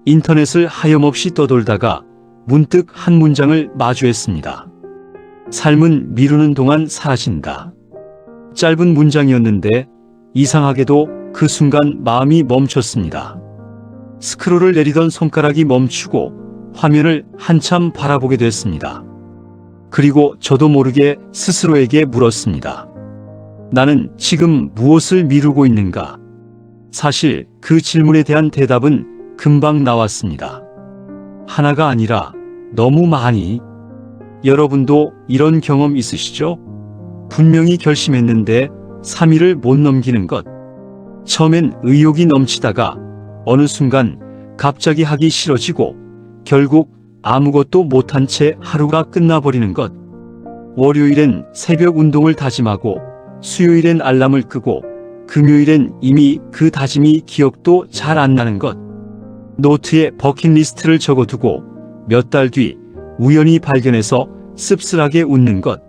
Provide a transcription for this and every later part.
인터넷을 하염없이 떠돌다가 문득 한 문장을 마주했습니다. 삶은 미루는 동안 사라진다. 짧은 문장이었는데 이상하게도 그 순간 마음이 멈췄습니다. 스크롤을 내리던 손가락이 멈추고 화면을 한참 바라보게 됐습니다. 그리고 저도 모르게 스스로에게 물었습니다. 나는 지금 무엇을 미루고 있는가? 사실 그 질문에 대한 대답은 금방 나왔습니다. 하나가 아니라 너무 많이. 여러분도 이런 경험 있으시죠? 분명히 결심했는데 3일을 못 넘기는 것. 처음엔 의욕이 넘치다가 어느 순간 갑자기 하기 싫어지고 결국 아무것도 못한 채 하루가 끝나버리는 것. 월요일엔 새벽 운동을 다짐하고 수요일엔 알람을 끄고 금요일엔 이미 그 다짐이 기억도 잘 안 나는 것. 노트에 버킷리스트를 적어두고 몇 달 뒤 우연히 발견해서 씁쓸하게 웃는 것.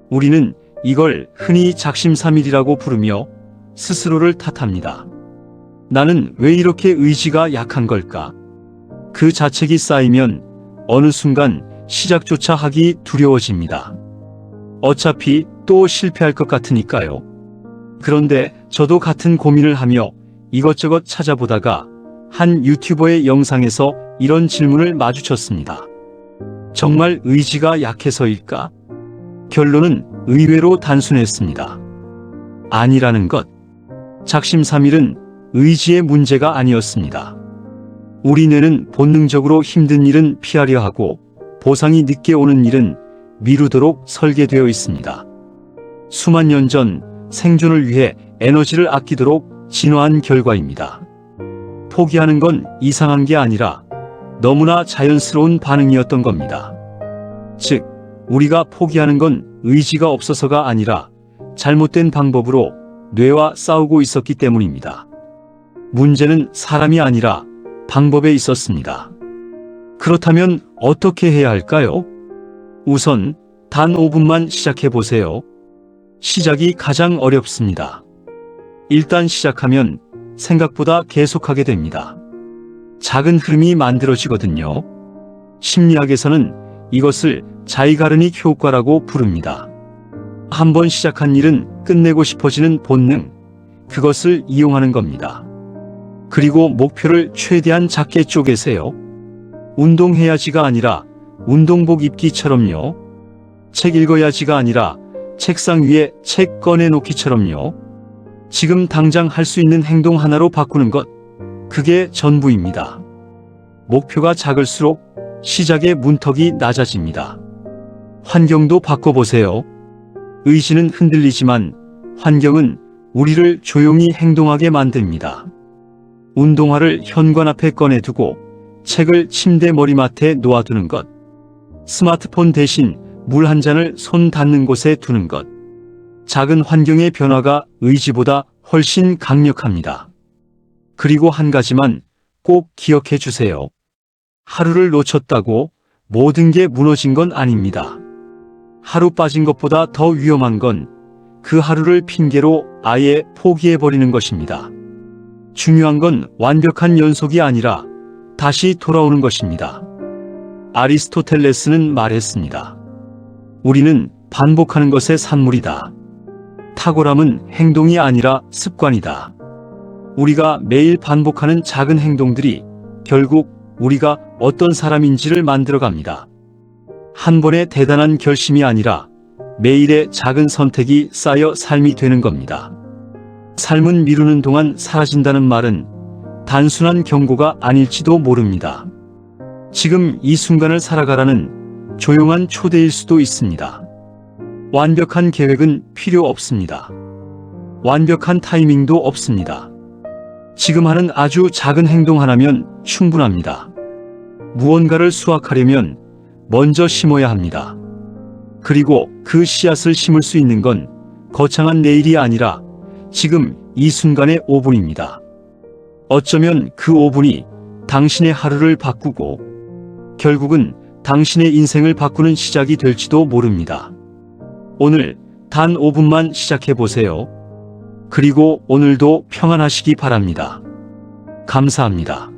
우리는 이걸 흔히 작심삼일이라고 부르며 스스로를 탓합니다. 나는 왜 이렇게 의지가 약한 걸까? 그 자책이 쌓이면 어느 순간 시작조차 하기 두려워집니다. 어차피 또 실패할 것 같으니까요. 그런데 저도 같은 고민을 하며 이것저것 찾아보다가 한 유튜버의 영상에서 이런 질문을 마주쳤습니다. 정말 의지가 약해서일까? 결론은 의외로 단순했습니다. 아니라는 것. 작심삼일은 의지의 문제가 아니었습니다. 우리 뇌는 본능적으로 힘든 일은 피하려 하고 보상이 늦게 오는 일은 미루도록 설계되어 있습니다. 수만 년 전 생존을 위해 에너지를 아끼도록 진화한 결과입니다. 포기하는 건 이상한 게 아니라 너무나 자연스러운 반응이었던 겁니다. 즉, 우리가 포기하는 건 의지가 없어서가 아니라 잘못된 방법으로 뇌와 싸우고 있었기 때문입니다. 문제는 사람이 아니라 방법에 있었습니다. 그렇다면 어떻게 해야 할까요? 우선 단 5분만 시작해 보세요. 시작이 가장 어렵습니다. 일단 시작하면 생각보다 계속하게 됩니다. 작은 흐름이 만들어지거든요. 심리학에서는 이것을 자이가르닉 효과라고 부릅니다. 한번 시작한 일은 끝내고 싶어지는 본능, 그것을 이용하는 겁니다. 그리고 목표를 최대한 작게 쪼개세요. 운동해야지가 아니라 운동복 입기처럼요. 책 읽어야지가 아니라 책상 위에 책 꺼내놓기처럼요. 지금 당장 할 수 있는 행동 하나로 바꾸는 것, 그게 전부입니다. 목표가 작을수록 시작의 문턱이 낮아집니다. 환경도 바꿔보세요. 의지는 흔들리지만 환경은 우리를 조용히 행동하게 만듭니다. 운동화를 현관 앞에 꺼내두고 책을 침대 머리맡에 놓아두는 것. 스마트폰 대신 물 한 잔을 손 닿는 곳에 두는 것. 작은 환경의 변화가 의지보다 훨씬 강력합니다. 그리고 한 가지만 꼭 기억해 주세요. 하루를 놓쳤다고 모든 게 무너진 건 아닙니다. 하루 빠진 것보다 더 위험한 건 그 하루를 핑계로 아예 포기해버리는 것입니다. 중요한 건 완벽한 연속이 아니라 다시 돌아오는 것입니다. 아리스토텔레스는 말했습니다. 우리는 반복하는 것의 산물이다. 탁월함은 행동이 아니라 습관이다. 우리가 매일 반복하는 작은 행동들이 결국 우리가 어떤 사람인지를 만들어갑니다. 한 번의 대단한 결심이 아니라 매일의 작은 선택이 쌓여 삶이 되는 겁니다. 삶은 미루는 동안 사라진다는 말은 단순한 경고가 아닐지도 모릅니다. 지금 이 순간을 살아가라는 조용한 초대일 수도 있습니다. 완벽한 계획은 필요 없습니다. 완벽한 타이밍도 없습니다. 지금 하는 아주 작은 행동 하나면 충분합니다. 무언가를 수확하려면 먼저 심어야 합니다. 그리고 그 씨앗을 심을 수 있는 건 거창한 내일이 아니라 지금 이 순간의 5분입니다. 어쩌면 그 5분이 당신의 하루를 바꾸고 결국은 당신의 인생을 바꾸는 시작이 될지도 모릅니다. 오늘 단 5분만 시작해 보세요. 그리고 오늘도 평안하시기 바랍니다. 감사합니다.